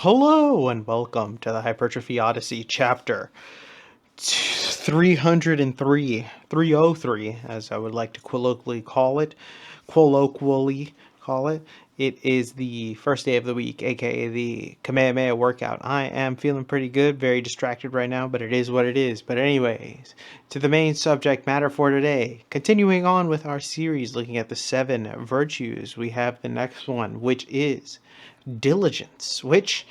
Hello and welcome to the Hypertrophy Odyssey chapter 303, 303, as I would like to colloquially call it. It is the first day of the week, aka the Kamehameha workout. I am feeling pretty good, very distracted right now, but it is what it is. But anyways, to the main subject matter for today. Continuing on with our series looking at the 7 virtues, we have the next one, which is diligence, which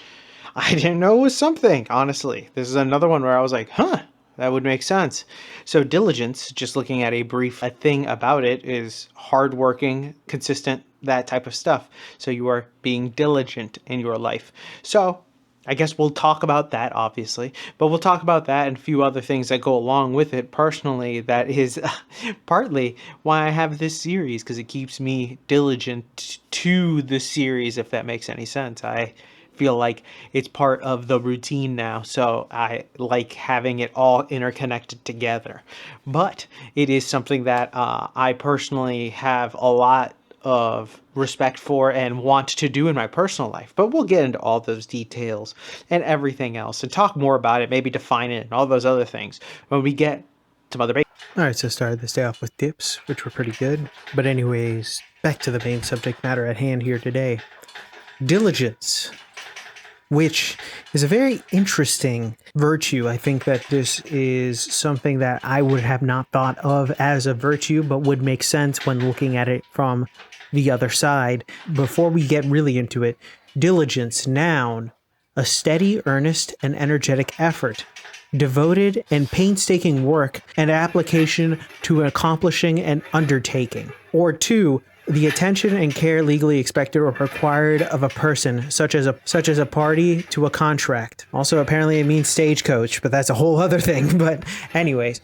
I didn't know was something, honestly. This is another one where I was like, huh, that would make sense. So diligence, just looking at a brief thing about it, is hardworking, consistent, that type of stuff. So you are being diligent in your life. So I guess we'll talk about that, obviously, but we'll talk about that and a few other things that go along with it. Personally, that is partly why I have this series, because it keeps me diligent to the series, if that makes any sense. I feel like it's part of the routine now, so I like having it all interconnected together. But it is something that I personally have a lot of respect for and want to do in my personal life. But we'll get into all those details and everything else and talk more about it, maybe define it and all those other things when we get to Mother Base. All right, so started this day off with dips, which were pretty good. But anyways, back to the main subject matter at hand here today. Diligence, which is a very interesting virtue. I think that this is something that I would have not thought of as a virtue, but would make sense when looking at it from the other side. Before we get really into it, diligence, noun, a steady, earnest, and energetic effort, devoted and painstaking work and application to accomplishing an undertaking. Or 2, the attention and care legally expected or required of a person, such as a party to a contract. Also, apparently it means stagecoach, but that's a whole other thing. But anyways,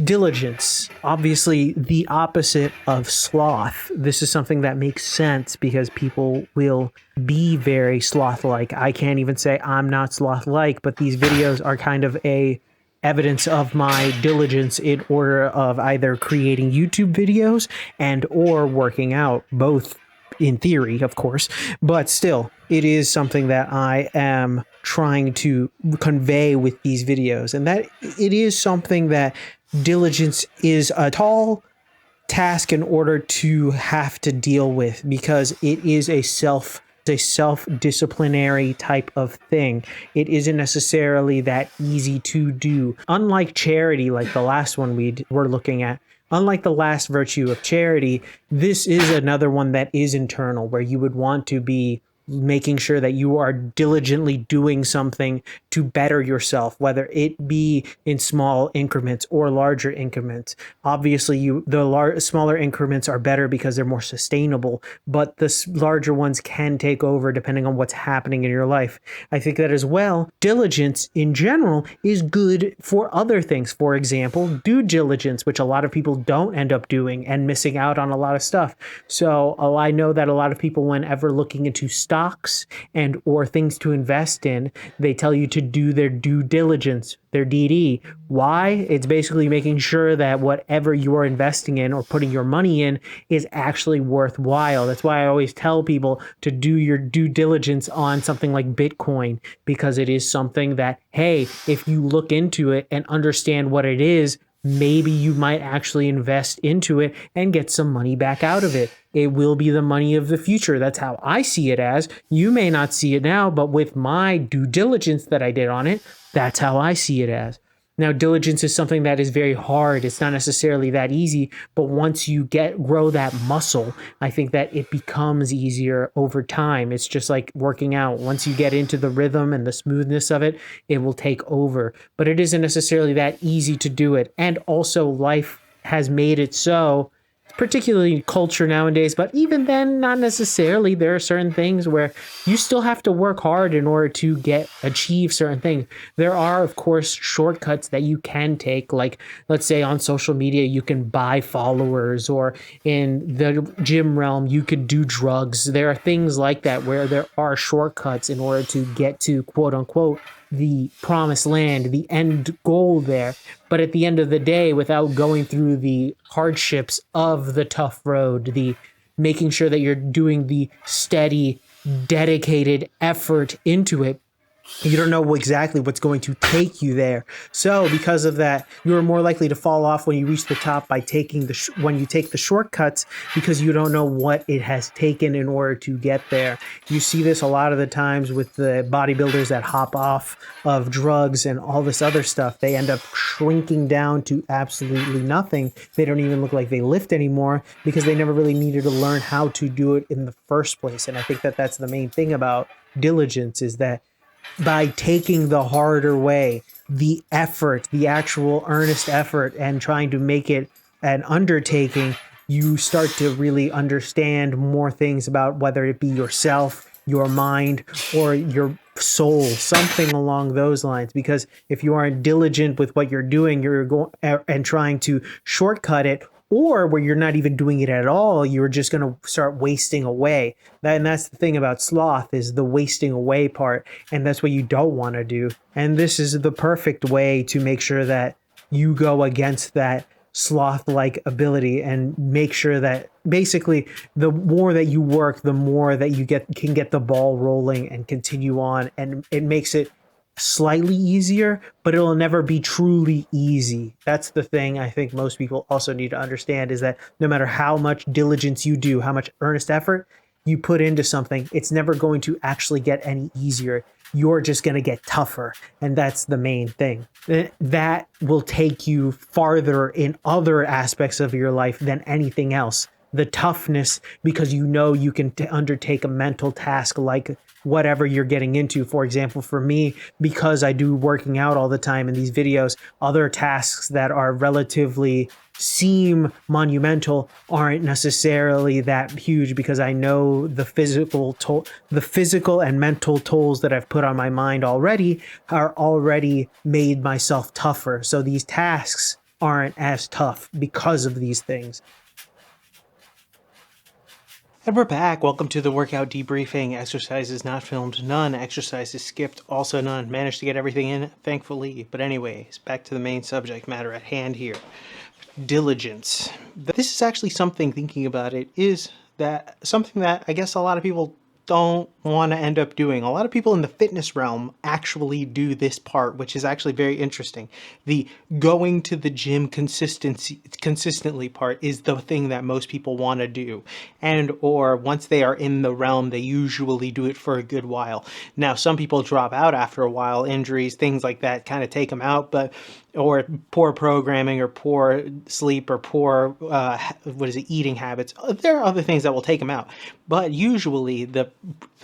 diligence, obviously the opposite of sloth. This is something that makes sense because people will be very sloth-like. I can't even say I'm not sloth-like, but these videos are kind of a evidence of my diligence in order of either creating YouTube videos and or working out, both in theory, of course, but still, it is something that I am trying to convey with these videos, and that it is something that diligence is a tall task in order to have to deal with, because it is a self-disciplinary type of thing. It isn't necessarily that easy to do. Unlike charity, like the last one were looking at, unlike the last virtue of charity, this is another one that is internal, where you would want to be making sure that you are diligently doing something to better yourself, whether it be in small increments or larger increments. Obviously, smaller increments are better because they're more sustainable, but the larger ones can take over depending on what's happening in your life. I think that as well, diligence in general is good for other things. For example, due diligence, which a lot of people don't end up doing and missing out on a lot of stuff. So I know that a lot of people, whenever looking into stocks and or things to invest in, they tell you to do their due diligence, their DD. Why? It's basically making sure that whatever you are investing in or putting your money in is actually worthwhile. That's why I always tell people to do your due diligence on something like Bitcoin, because it is something that, hey, if you look into it and understand what it is, maybe you might actually invest into it and get some money back out of it. It will be the money of the future. That's how I see it as. You may not see it now, but with my due diligence that I did on it, that's how I see it as. Now, diligence is something that is very hard. It's not necessarily that easy, but once you grow that muscle, I think that it becomes easier over time. It's just like working out. Once you get into the rhythm and the smoothness of it, it will take over. But it isn't necessarily that easy to do it. And also, life has made it so, particularly culture nowadays, but even then, not necessarily. There are certain things where you still have to work hard in order to achieve certain things. There are, of course, shortcuts that you can take, like, let's say on social media, you can buy followers, or in the gym realm, you could do drugs. There are things like that where there are shortcuts in order to get to, quote unquote, the promised land, the end goal there. But at the end of the day, without going through the hardships of the tough road, the making sure that you're doing the steady dedicated effort into it, you don't know exactly what's going to take you there. So because of that, you're more likely to fall off when you reach the top by taking when you take the shortcuts, because you don't know what it has taken in order to get there. You see this a lot of the times with the bodybuilders that hop off of drugs and all this other stuff. They end up shrinking down to absolutely nothing. They don't even look like they lift anymore because they never really needed to learn how to do it in the first place. And I think that that's the main thing about diligence, is that by taking the harder way, the effort, the actual earnest effort, and trying to make it an undertaking, you start to really understand more things about whether it be yourself, your mind, or your soul, something along those lines. Because if you aren't diligent with what you're doing, you're going and trying to shortcut it, or where you're not even doing it at all, you're just going to start wasting away. And that's the thing about sloth, is the wasting away part. And that's what you don't want to do. And this is the perfect way to make sure that you go against that sloth-like ability and make sure that basically the more that you work, the more that you can get the ball rolling and continue on. And it makes it slightly easier, but it'll never be truly easy. That's the thing I think most people also need to understand, is that no matter how much diligence you do, how much earnest effort you put into something, it's never going to actually get any easier. You're just going to get tougher. And that's the main thing. That will take you farther in other aspects of your life than anything else. The toughness, because you know you can undertake a mental task like whatever you're getting into. For example, for me, because I do working out all the time in these videos, other tasks that are relatively seem monumental aren't necessarily that huge, because I know the physical and mental tolls that I've put on my mind already are already made myself tougher. So these tasks aren't as tough because of these things. And we're back. Welcome to the workout debriefing. Exercises not filmed, none. Exercises skipped, also none. Managed to get everything in, thankfully. But anyways, back to the main subject matter at hand here. Diligence. This is actually something, thinking about it, is that something that I guess a lot of people don't want to end up doing. A lot of people in the fitness realm actually do this part, which is actually very interesting. The going to the gym consistently part is the thing that most people want to do. And or once they are in the realm, they usually do it for a good while. Now, some people drop out after a while, injuries, things like that kind of take them out, but or poor programming or poor sleep or poor eating habits. There are other things that will take them out, but usually the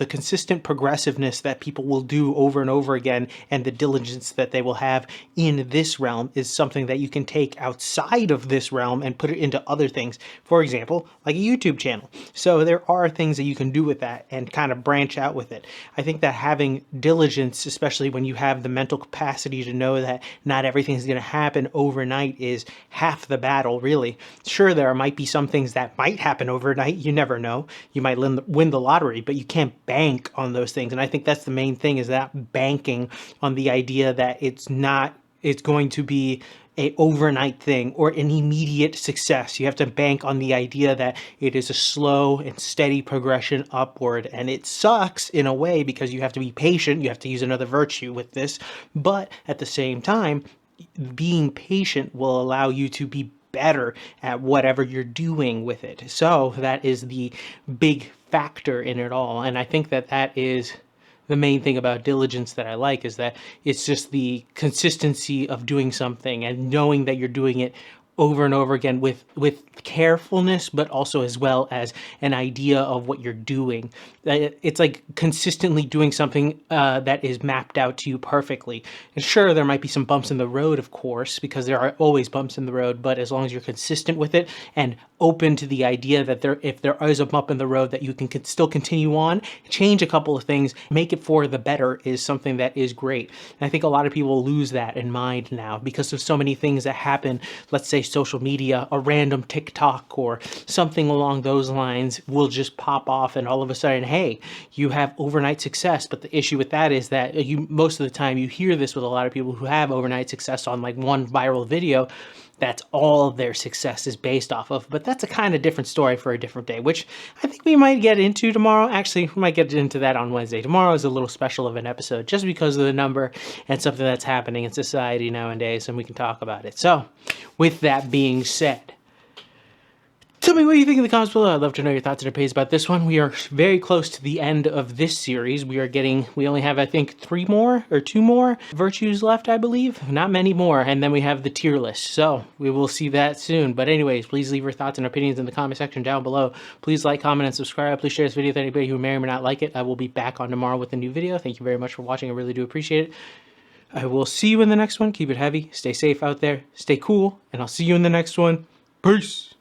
consistent progressiveness that people will do over and over again, and the diligence that they will have in this realm, is something that you can take outside of this realm and put it into other things. For example, like a YouTube channel. So there are things that you can do with that and kind of branch out with it. I think that having diligence, especially when you have the mental capacity to know that not everything is going to happen overnight, is half the battle, really. Sure, there might be some things that might happen overnight. You never know. You might win the lottery, but you can't bank on those things. And I think that's the main thing, is that banking on the idea that it's going to be a overnight thing or an immediate success. You have to bank on the idea that it is a slow and steady progression upward. And it sucks in a way, because you have to be patient. You have to use another virtue with this. But at the same time, being patient will allow you to be better at whatever you're doing with it. So that is the big factor in it all. And I think that that is the main thing about diligence that I like, is that it's just the consistency of doing something and knowing that you're doing it over and over again with carefulness, but also as well as an idea of what you're doing. It's like consistently doing something that is mapped out to you perfectly. And sure, there might be some bumps in the road, of course, because there are always bumps in the road, but as long as you're consistent with it and open to the idea that if there is a bump in the road, that you can still continue on, change a couple of things, make it for the better, is something that is great. And I think a lot of people lose that in mind now because of so many things that happen. Let's say social media, a random TikTok or something along those lines will just pop off, and all of a sudden, hey, you have overnight success. But the issue with that is that most of the time you hear this with a lot of people who have overnight success on like one viral video. that's all of their success is based off of. But that's a kind of different story for a different day, which I think we might get into tomorrow. Actually, we might get into that on Wednesday. Tomorrow is a little special of an episode just because of the number and something that's happening in society nowadays, and we can talk about it. So, with that being said, tell me what you think in the comments below. I'd love to know your thoughts and opinions about this one. We are very close to the end of this series. We only have, I think, 2 more virtues left, I believe. Not many more. And then we have the tier list. So we will see that soon. But anyways, please leave your thoughts and opinions in the comment section down below. Please like, comment, and subscribe. Please share this video with anybody who may or may not like it. I will be back on tomorrow with a new video. Thank you very much for watching. I really do appreciate it. I will see you in the next one. Keep it heavy. Stay safe out there. Stay cool. And I'll see you in the next one. Peace.